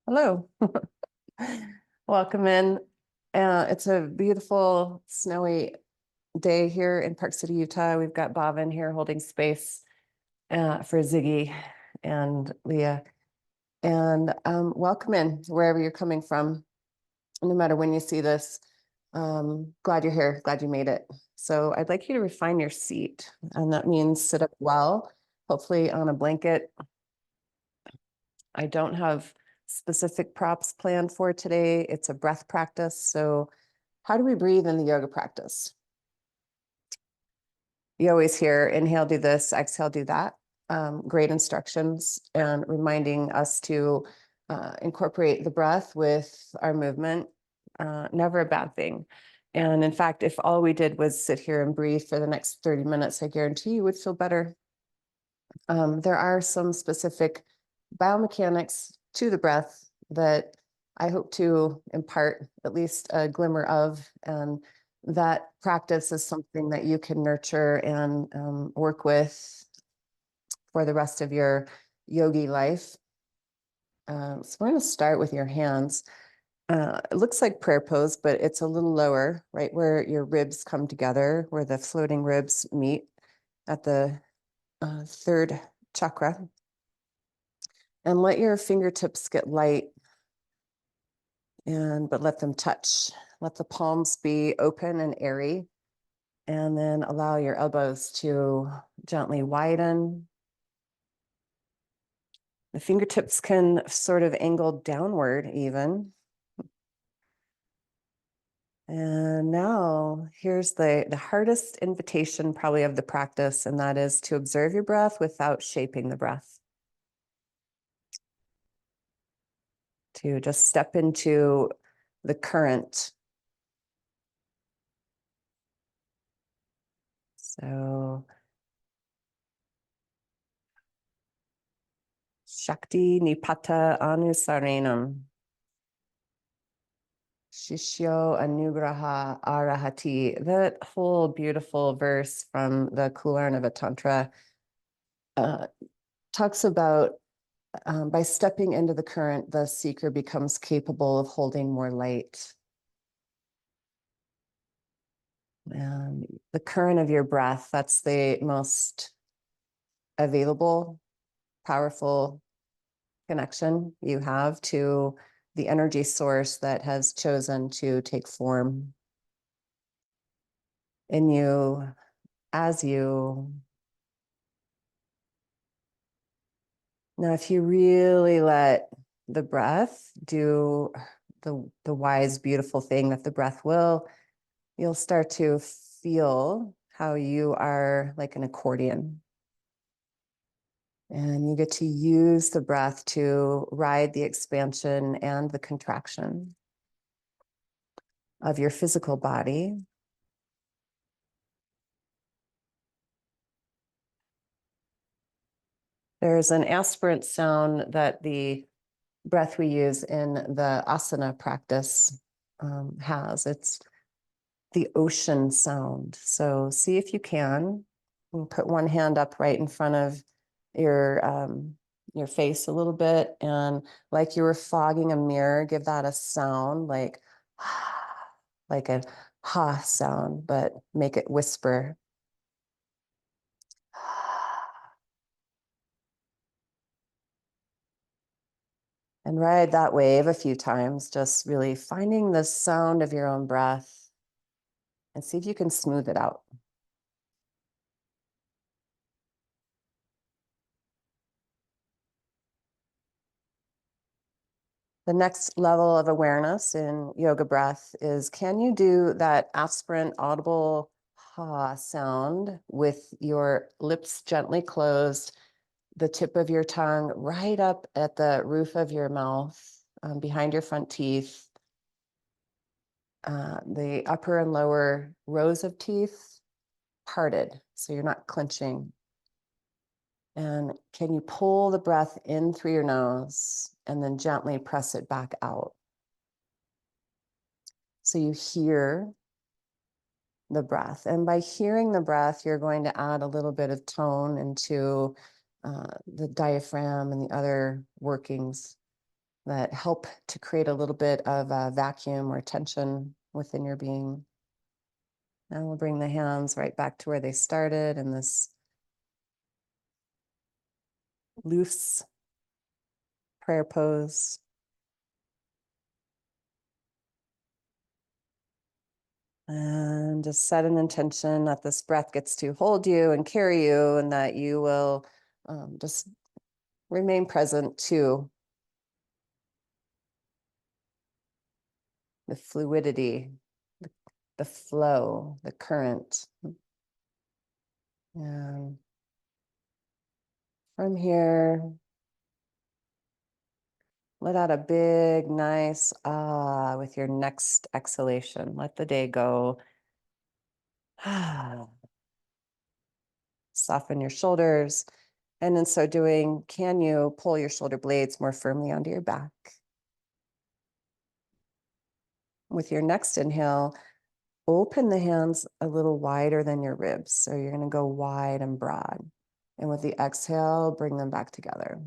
Hello. Welcome in. It's a beautiful snowy day here in Park City, Utah. We've got Bhavin here holding space for Ziggy and Leah. And welcome in wherever you're coming from. No matter when you see this, glad you're here, glad you made it. So I'd like you to refine your seat, and that means sit up well, hopefully on a blanket. I don't have specific props planned for today. It's a breath practice. So how do we breathe in the yoga practice? You always hear inhale, do this, exhale, do that. Great instructions and reminding us to incorporate the breath with our movement. Never a bad thing. And in fact, if all we did was sit here and breathe for the next 30 minutes, I guarantee you would feel better. There are some specific biomechanics to the breath that I hope to impart at least a glimmer of, and that practice is something that you can nurture and work with for the rest of your yogi life. So we're going to start with your hands. It looks like prayer pose, but it's a little lower, right where your ribs come together, where the floating ribs meet at the third chakra. And let your fingertips get light, but let them touch. Let the palms be open and airy, and then allow your elbows to gently widen. The fingertips can sort of angle downward even. And now here's the hardest invitation probably of the practice, and that is to observe your breath without shaping the breath. To just step into the current. So Shakti Nipata Anusarenam. Shishyo Anugraha Arahati. That whole beautiful verse from the Kula Tantra talks about by stepping into the current, the seeker becomes capable of holding more light. And the current of your breath, that's the most available, powerful connection you have to the energy source that has chosen to take form in you, as you. Now, if you really let the breath do the wise, beautiful thing that the breath will, you'll start to feel how you are like an accordion. And you get to use the breath to ride the expansion and the contraction of your physical body. There's an aspirant sound that the breath we use in the asana practice has. It's the ocean sound. So see if you can put one hand up right in front of your face a little bit, and like you were fogging a mirror, give that a sound like like a ha sound, but make it whisper. And ride that wave a few times, just really finding the sound of your own breath and see if you can smooth it out. The next level of awareness in yoga breath is, can you do that aspirant audible ha sound with your lips gently closed, the tip of your tongue right up at the roof of your mouth, behind your front teeth, the upper and lower rows of teeth parted, so you're not clenching. And can you pull the breath in through your nose and then gently press it back out? So you hear the breath. And by hearing the breath, you're going to add a little bit of tone into the diaphragm and the other workings that help to create a little bit of a vacuum or tension within your being. And we'll bring the hands right back to where they started in this loose prayer pose. And just set an intention that this breath gets to hold you and carry you, and that you will just remain present to the fluidity, the flow, the current. And from here, let out a big, nice ah with your next exhalation. Let the day go. Soften your shoulders. And in so doing, can you pull your shoulder blades more firmly onto your back? With your next inhale, open the hands a little wider than your ribs. So you're going to go wide and broad. And with the exhale, bring them back together.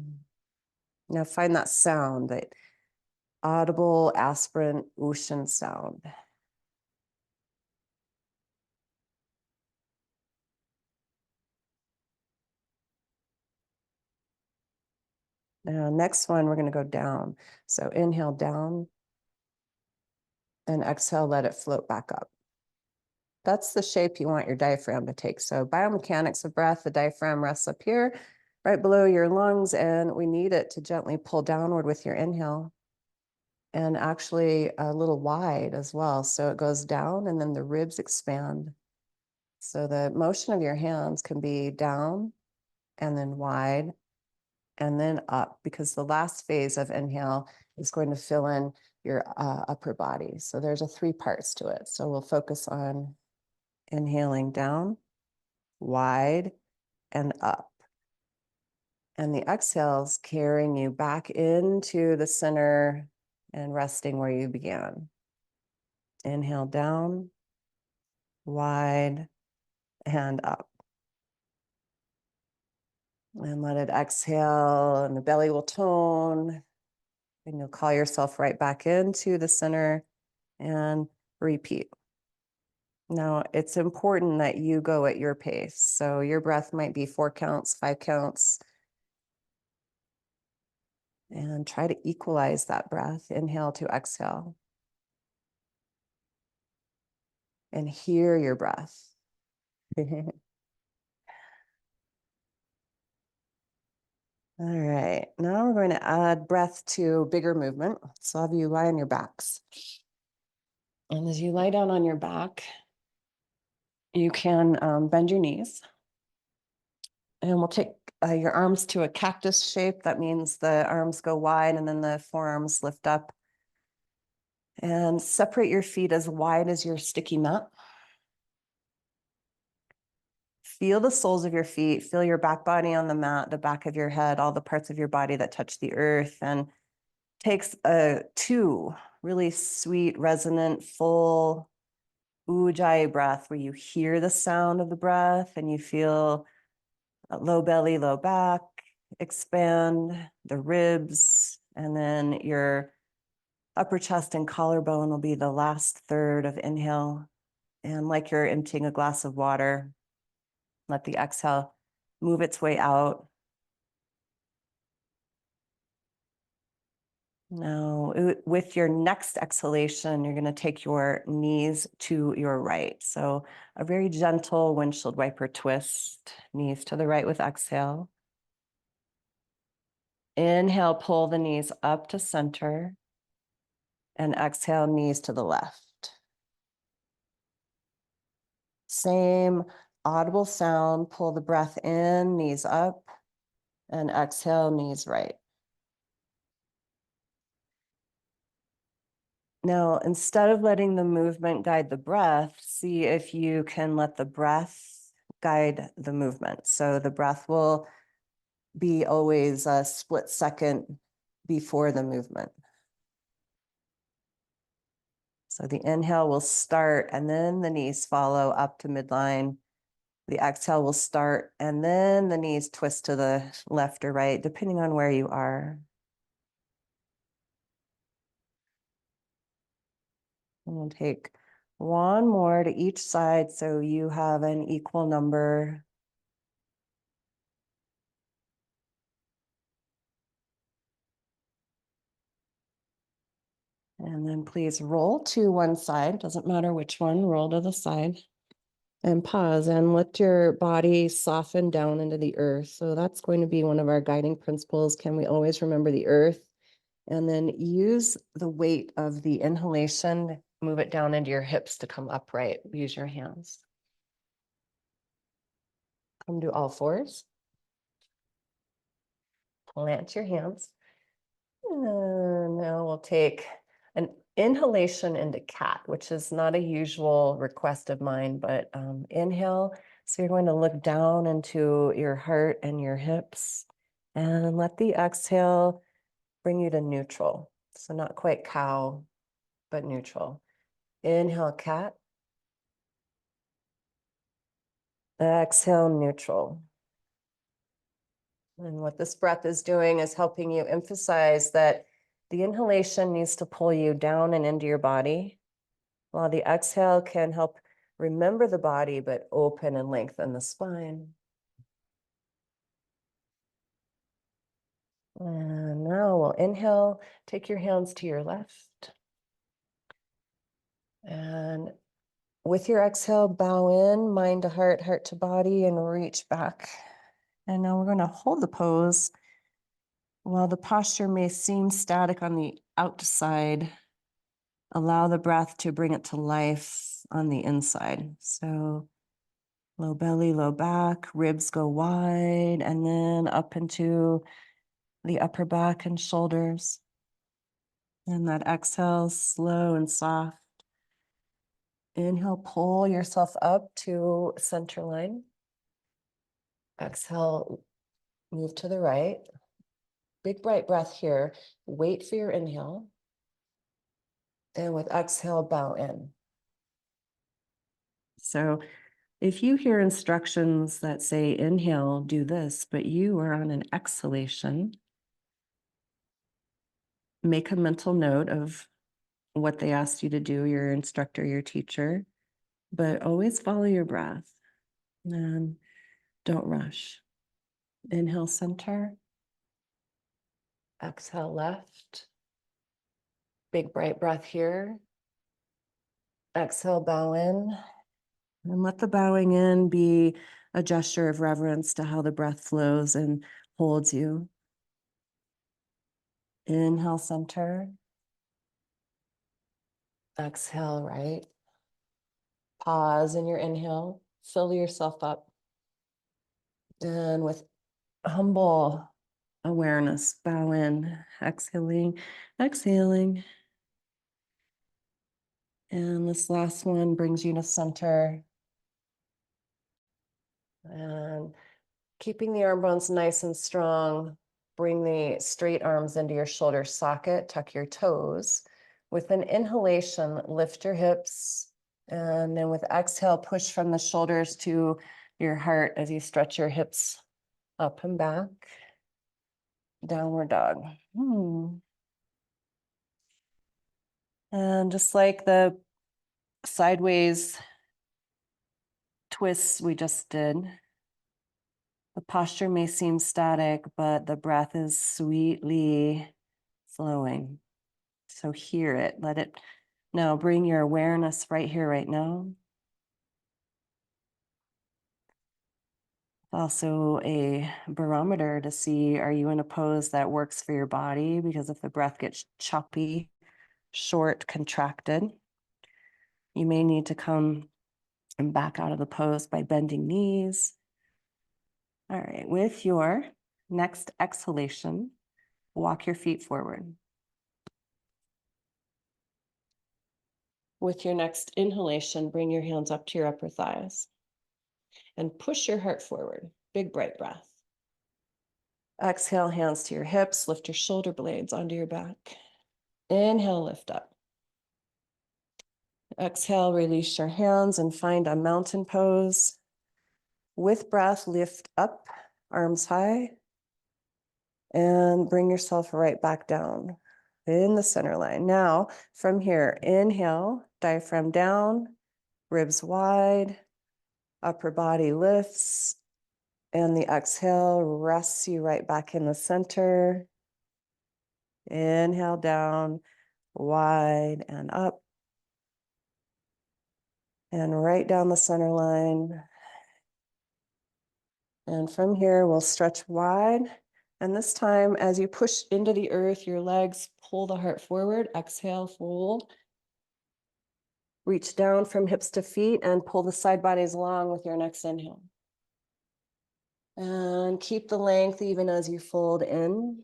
Now find that sound, that audible, aspirant, ocean sound. Now, next one, we're going to go down. So inhale down and exhale, let it float back up. That's the shape you want your diaphragm to take. So biomechanics of breath, the diaphragm rests up here, right below your lungs, and we need it to gently pull downward with your inhale. And actually a little wide as well. So it goes down and then the ribs expand. So the motion of your hands can be down and then wide and then up, because the last phase of inhale is going to fill in your upper body. So there's 3 parts to it. So we'll focus on inhaling down, wide, and up. And the exhales carrying you back into the center and resting where you began. Inhale down, wide, and up. And let it exhale, and the belly will tone. And you'll call yourself right back into the center and repeat. Now, it's important that you go at your pace. So your breath might be 4 counts, 5 counts. And try to equalize that breath, inhale to exhale. And hear your breath. All right, now we're going to add breath to bigger movement. So have you lie on your backs. And as you lie down on your back, you can bend your knees. And we'll take your arms to a cactus shape. That means the arms go wide and then the forearms lift up. And separate your feet as wide as your sticky mat. Feel the soles of your feet, feel your back body on the mat, the back of your head, all the parts of your body that touch the earth, and takes 2 really sweet, resonant, full ujjayi breath where you hear the sound of the breath and you feel low belly, low back, expand the ribs, and then your upper chest and collarbone will be the last third of inhale. And like you're emptying a glass of water, let the exhale move its way out. Now, with your next exhalation, you're going to take your knees to your right. So a very gentle windshield wiper twist, knees to the right with exhale. Inhale, pull the knees up to center. And exhale, knees to the left. Same audible sound, pull the breath in, knees up, and exhale, knees right. Now, instead of letting the movement guide the breath, see if you can let the breath guide the movement. So the breath will be always a split second before the movement. So the inhale will start and then the knees follow up to midline. The exhale will start and then the knees twist to the left or right, depending on where you are. And we'll take one more to each side so you have an equal number. And then please roll to one side, doesn't matter which one, roll to the side. And pause and let your body soften down into the earth. So that's going to be one of our guiding principles. Can we always remember the earth? And then use the weight of the inhalation, move it down into your hips to come upright. Use your hands. Come to all fours. Plant your hands. And now we'll take an inhalation into cat, which is not a usual request of mine, but inhale. So you're going to look down into your heart and your hips and let the exhale bring you to neutral. So not quite cow, but neutral. Inhale, cat. Exhale, neutral. And what this breath is doing is helping you emphasize that the inhalation needs to pull you down and into your body, while the exhale can help remember the body, but open and lengthen the spine. And now we'll inhale, take your hands to your left. And with your exhale, bow in, mind to heart, heart to body, and reach back. And now we're going to hold the pose. While the posture may seem static on the outside, allow the breath to bring it to life on the inside. So low belly, low back, ribs go wide, and then up into the upper back and shoulders. And that exhale, slow and soft. Inhale, pull yourself up to center line. Exhale, move to the right. Big bright breath here. Wait for your inhale. And with exhale, bow in. So if you hear instructions that say inhale, do this, but you are on an exhalation, make a mental note of what they asked you to do, your instructor, your teacher, but always follow your breath and don't rush. Inhale, center. Exhale, left. Big bright breath here. Exhale, bow in. And let the bowing in be a gesture of reverence to how the breath flows and holds you. Inhale, center. Exhale, right. Pause in your inhale. Fill yourself up. And with humble awareness, bow in, exhaling, exhaling. And this last one brings you to center. And keeping the arm bones nice and strong, bring the straight arms into your shoulder socket, tuck your toes. With an inhalation, lift your hips. And then with exhale, push from the shoulders to your heart as you stretch your hips up and back. Downward dog. And just like the sideways twists we just did, the posture may seem static, but the breath is sweetly flowing. So hear it, let it. Now bring your awareness right here, right now. Also a barometer to see, are you in a pose that works for your body? Because if the breath gets choppy, short, contracted, you may need to come and back out of the pose by bending knees. All right, with your next exhalation, walk your feet forward. With your next inhalation, bring your hands up to your upper thighs and push your heart forward. Big bright breath. Exhale, hands to your hips, lift your shoulder blades onto your back. Inhale, lift up. Exhale, release your hands and find a mountain pose. With breath, lift up, arms high, and bring yourself right back down in the center line. Now, from here, inhale, diaphragm down, ribs wide, upper body lifts, and the exhale rests you right back in the center. Inhale down, wide and up, and right down the center line. And from here, we'll stretch wide. And this time, as you push into the earth, your legs pull the heart forward. Exhale, fold. Reach down from hips to feet and pull the side bodies long with your next inhale. And keep the length even as you fold in.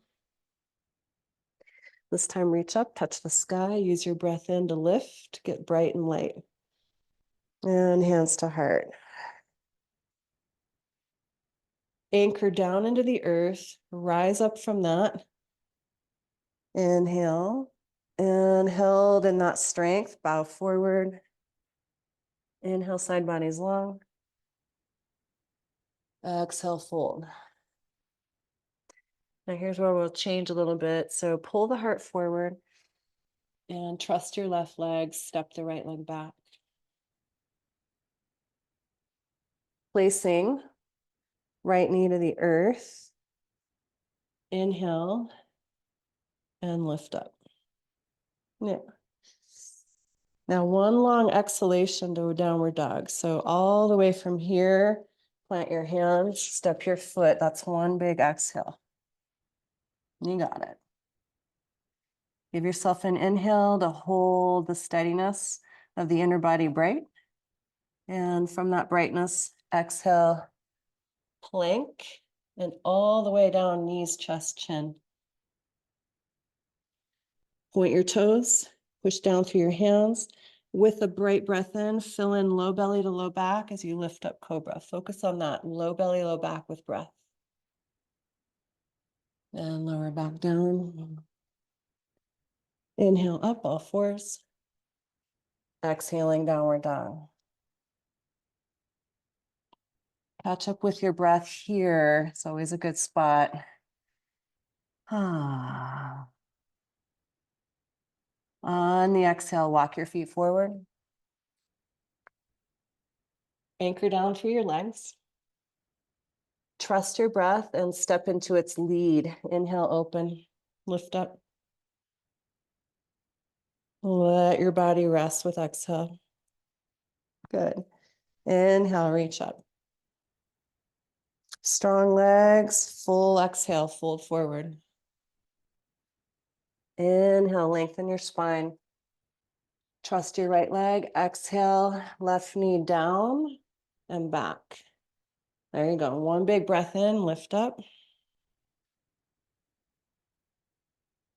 This time, reach up, touch the sky, use your breath in to lift, get bright and light. And hands to heart. Anchor down into the earth, rise up from that. Inhale, and held in that strength, bow forward. Inhale, side bodies long. Exhale, fold. Now here's where we'll change a little bit. So pull the heart forward and trust your left leg, step the right leg back. Placing right knee to the earth. Inhale and lift up. Yeah. Now one long exhalation to a downward dog. So all the way from here, plant your hands, step your foot. That's one big exhale. You got it. Give yourself an inhale to hold the steadiness of the inner body bright. And from that brightness, exhale, plank, and all the way down, knees, chest, chin. Point your toes, push down through your hands. With a bright breath in, fill in low belly to low back as you lift up cobra. Focus on that low belly, low back with breath. And lower back down. Inhale up, all fours. Exhaling, downward dog. Catch up with your breath here. It's always a good spot. On the exhale, walk your feet forward. Anchor down through your legs. Trust your breath and step into its lead. Inhale, open, lift up. Let your body rest with exhale. Good. Inhale, reach up. Strong legs, full exhale, fold forward. Inhale, lengthen your spine. Trust your right leg. Exhale, left knee down and back. There you go. One big breath in, lift up.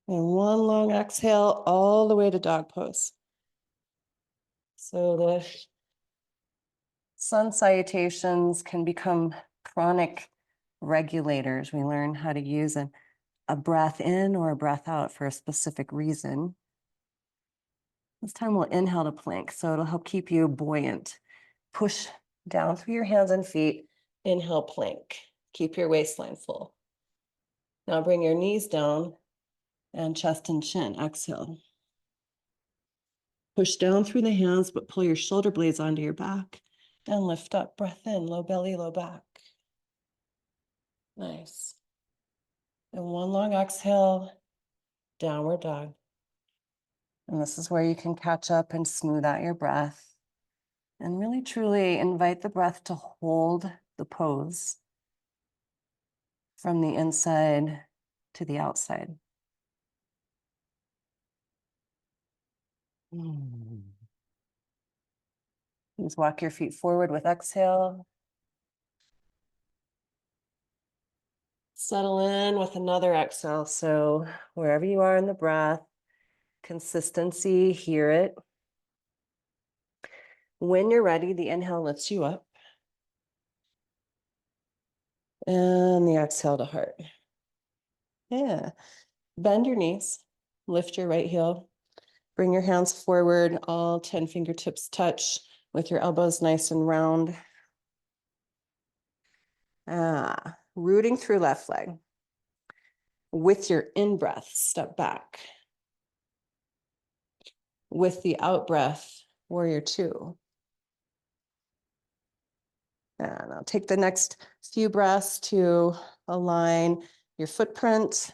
And one long exhale all the way to dog pose. So the sun salutations can become chronic regulators. We learn how to use a breath in or a breath out for a specific reason. This time we'll inhale to plank, so it'll help keep you buoyant. Push down through your hands and feet. Inhale, plank. Keep your waistline full. Now bring your knees down and chest and chin. Exhale. Push down through the hands, but pull your shoulder blades onto your back and lift up. Breath in, low belly, low back. Nice. And one long exhale, downward dog. And this is where you can catch up and smooth out your breath and really truly invite the breath to hold the pose from the inside to the outside. Please walk your feet forward with exhale. Settle in with another exhale. So wherever you are in the breath, consistency, hear it. When you're ready, the inhale lifts you up. And the exhale to heart. Yeah. Bend your knees. Lift your right heel. Bring your hands forward, all 10 fingertips touch with your elbows nice and round. Rooting through left leg. With your in-breath, step back. With the out-breath, warrior two. And I'll take the next few breaths to align your footprint,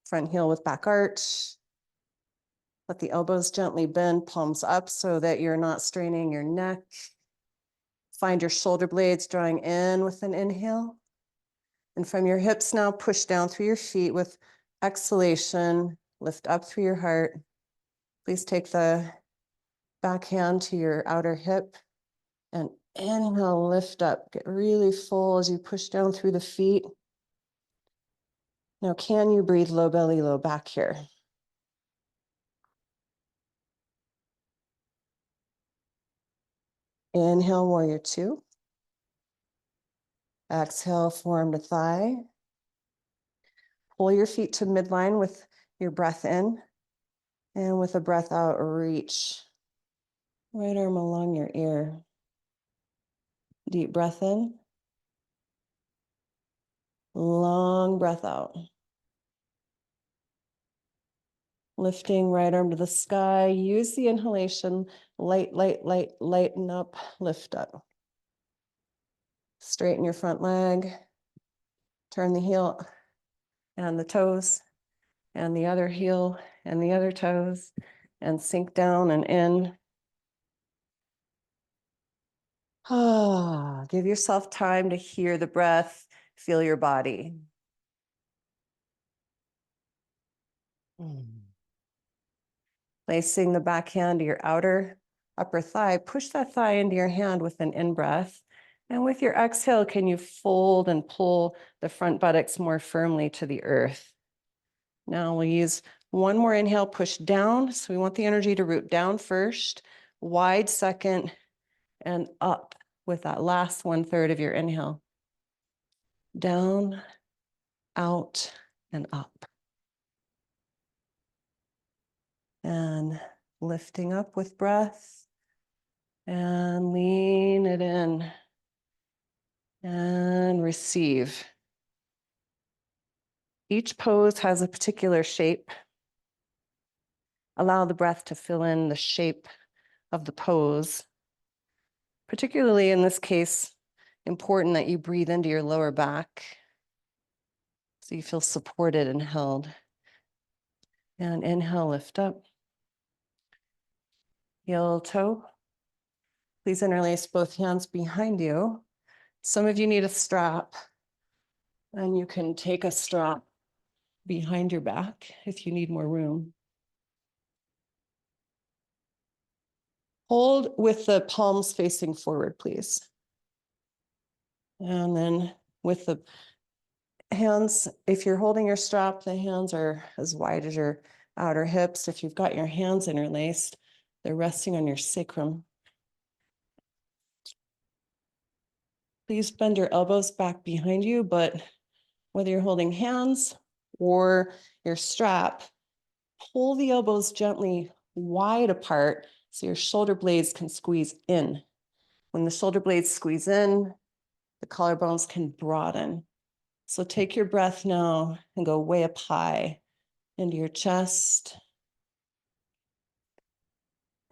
front heel with back arch. Let the elbows gently bend, palms up so that you're not straining your neck. Find your shoulder blades drawing in with an inhale. And from your hips now, push down through your feet with exhalation, lift up through your heart. Please take the back hand to your outer hip and inhale, lift up. Get really full as you push down through the feet. Now, can you breathe low belly, low back here? Inhale, warrior two. Exhale, forearm to thigh. Pull your feet to midline with your breath in. And with a breath out, reach. Right arm along your ear. Deep breath in. Long breath out. Lifting right arm to the sky. Use the inhalation. Light, light, light, lighten up, lift up. Straighten your front leg. Turn the heel and the toes and the other heel and the other toes and sink down and in. Give yourself time to hear the breath, feel your body. Placing the back hand to your outer upper thigh, push that thigh into your hand with an in-breath. And with your exhale, can you fold and pull the front buttocks more firmly to the earth? Now we'll use one more inhale, push down. So we want the energy to root down first, wide second, and up with that last 1/3 of your inhale. Down, out, and up. And lifting up with breath. And lean it in. And receive. Each pose has a particular shape. Allow the breath to fill in the shape of the pose. Particularly in this case, important that you breathe into your lower back so you feel supported and held. And inhale, lift up. Heel toe. Please interlace both hands behind you. Some of you need a strap, and you can take a strap behind your back if you need more room. Hold with the palms facing forward, please. And then with the hands, if you're holding your strap, the hands are as wide as your outer hips. If you've got your hands interlaced, they're resting on your sacrum. Please bend your elbows back behind you, but whether you're holding hands or your strap, pull the elbows gently wide apart so your shoulder blades can squeeze in. When the shoulder blades squeeze in, the collarbones can broaden. So take your breath now and go way up high into your chest.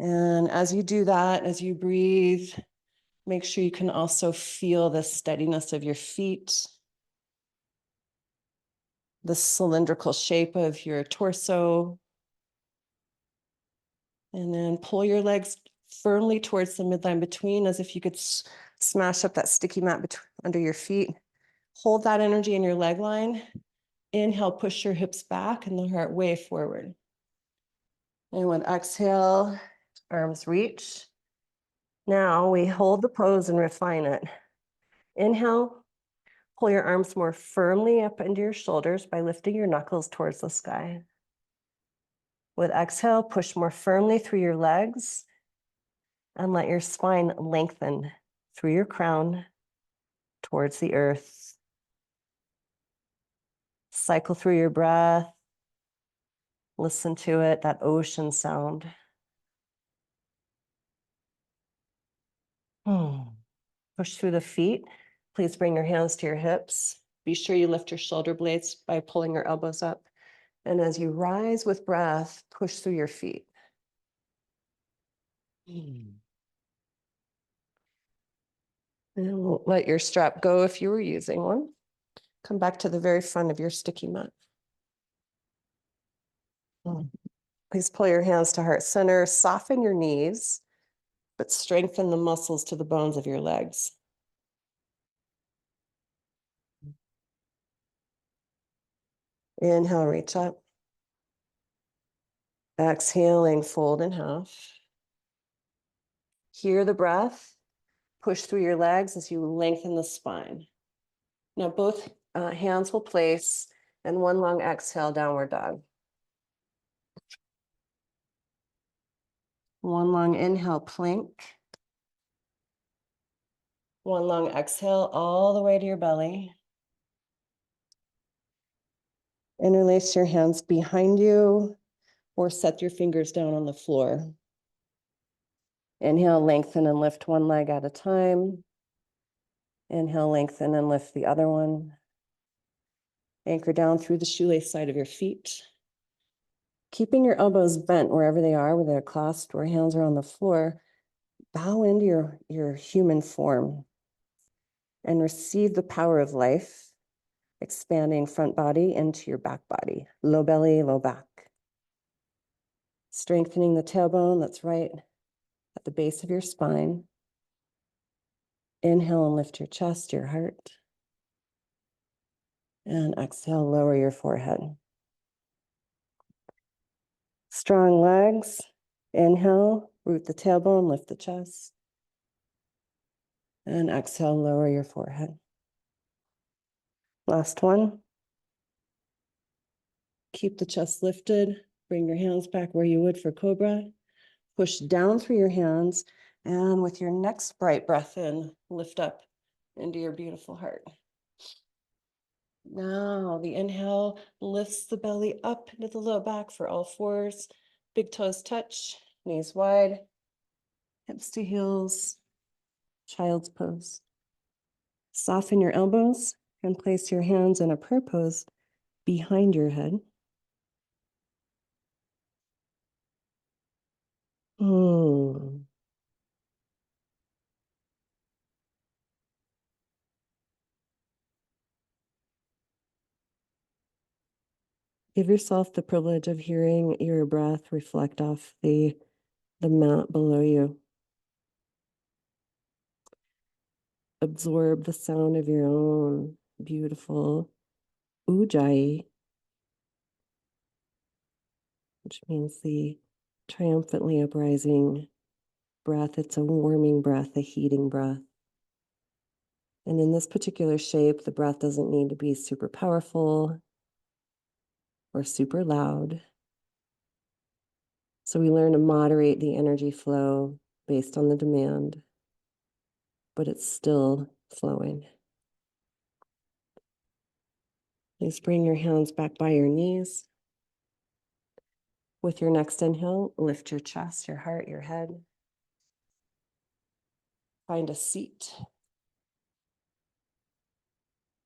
And as you do that, as you breathe, make sure you can also feel the steadiness of your feet, the cylindrical shape of your torso. And then pull your legs firmly towards the midline between, as if you could smash up that sticky mat under your feet. Hold that energy in your leg line. Inhale, push your hips back and the heart way forward. And with exhale, arms reach. Now we hold the pose and refine it. Inhale, pull your arms more firmly up into your shoulders by lifting your knuckles towards the sky. With exhale, push more firmly through your legs and let your spine lengthen through your crown towards the earth. Cycle through your breath. Listen to it, that ocean sound. Push through the feet. Please bring your hands to your hips. Be sure you lift your shoulder blades by pulling your elbows up. And as you rise with breath, push through your feet. And let your strap go if you were using one. Come back to the very front of your sticky mat. Please pull your hands to heart center, soften your knees, but strengthen the muscles to the bones of your legs. Inhale, reach up. Exhaling, fold in half. Hear the breath. Push through your legs as you lengthen the spine. Now both hands will place, and one long exhale, downward dog. One long inhale, plank. One long exhale all the way to your belly. Interlace your hands behind you or set your fingers down on the floor. Inhale, lengthen and lift one leg at a time. Inhale, lengthen and lift the other one. Anchor down through the shoelace side of your feet. Keeping your elbows bent wherever they are, whether they're clasped or hands are on the floor, bow into your human form and receive the power of life, expanding front body into your back body, low belly, low back. Strengthening the tailbone that's right at the base of your spine. Inhale and lift your chest, your heart. And exhale, lower your forehead. Strong legs. Inhale, root the tailbone, lift the chest. And exhale, lower your forehead. Last one. Keep the chest lifted. Bring your hands back where you would for cobra. Push down through your hands. And with your next bright breath in, lift up into your beautiful heart. Now the inhale lifts the belly up into the low back for all fours. Big toes touch, knees wide, hips to heels, child's pose. Soften your elbows and place your hands in a prayer pose behind your head. Give yourself the privilege of hearing your breath reflect off the mat below you. Absorb the sound of your own beautiful ujjayi, which means the triumphantly uprising breath. It's a warming breath, a heating breath. And in this particular shape, the breath doesn't need to be super powerful or super loud. So we learn to moderate the energy flow based on the demand, but it's still flowing. Please bring your hands back by your knees. With your next inhale, lift your chest, your heart, your head. Find a seat.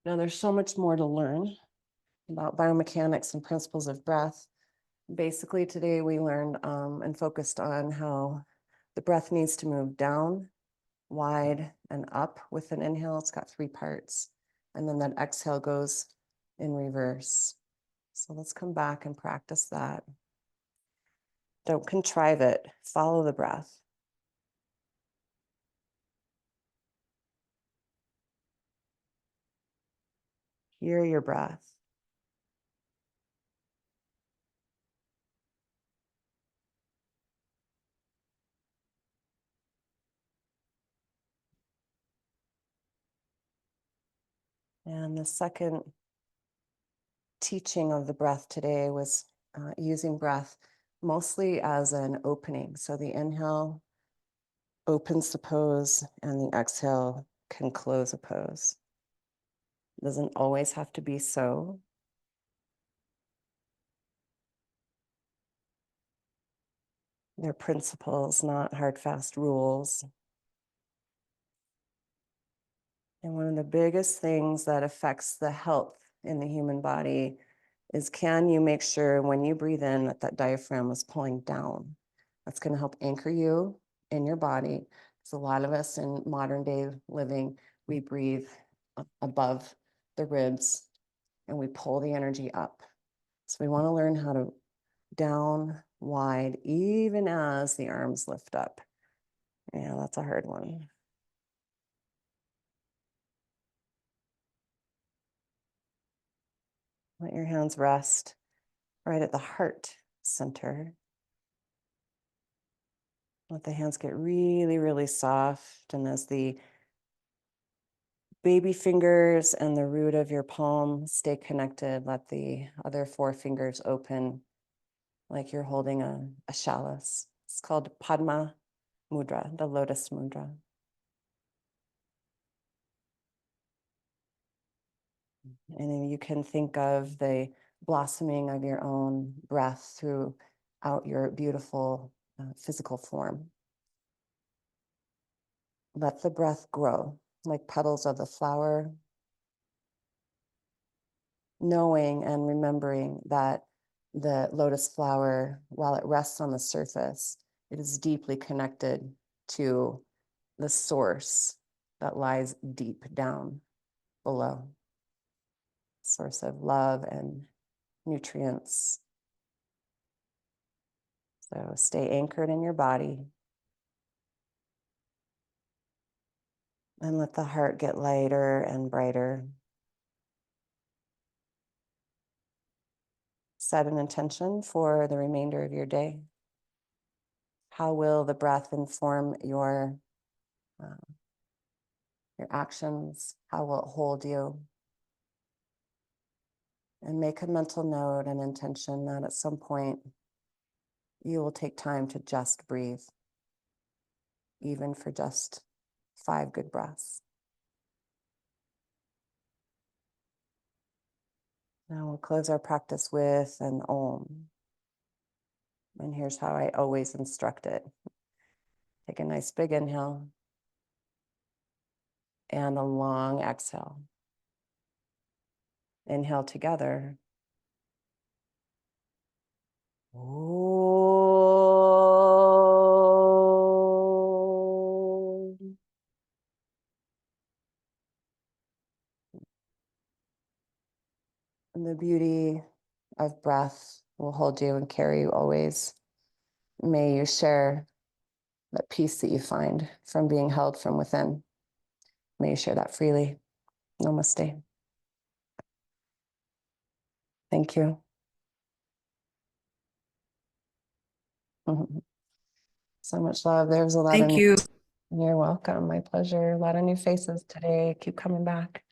Now there's so much more to learn about biomechanics and principles of breath. Basically today we learned and focused on how the breath needs to move down, wide, and up with an inhale. It's got 3 parts. And then that exhale goes in reverse. So let's come back and practice that. Don't contrive it. Follow the breath. Hear your breath. And the second teaching of the breath today was using breath mostly as an opening. So the inhale opens the pose and the exhale can close a pose. It doesn't always have to be so. They're principles, not hard, fast rules. And one of the biggest things that affects the health in the human body is, can you make sure when you breathe in that that diaphragm is pulling down? That's going to help anchor you in your body. So a lot of us in modern day living, we breathe above the ribs and we pull the energy up. So we want to learn how to down wide, even as the arms lift up. Yeah, that's a hard one. Let your hands rest right at the heart center. Let the hands get really, really soft. And as the baby fingers and the root of your palm stay connected, let the other 4 fingers open like you're holding a chalice. It's called Padma Mudra, the lotus mudra. And then you can think of the blossoming of your own breath throughout your beautiful physical form. Let the breath grow like petals of the flower, knowing and remembering that the lotus flower, while it rests on the surface, it is deeply connected to the source that lies deep down below. Source of love and nutrients. So stay anchored in your body and let the heart get lighter and brighter. Set an intention for the remainder of your day. How will the breath inform your actions? How will it hold you? And make a mental note and intention that at some point you will take time to just breathe, even for just 5 good breaths. Now we'll close our practice with an Om. And here's how I always instruct it. Take a nice big inhale and a long exhale. Inhale together. Om. And the beauty of breath will hold you and carry you always. May you share that peace that you find from being held from within. May you share that freely. Namaste. Thank you. So much love. There's a lot Thank you. You're welcome. My pleasure. A lot of new faces today. Keep coming back.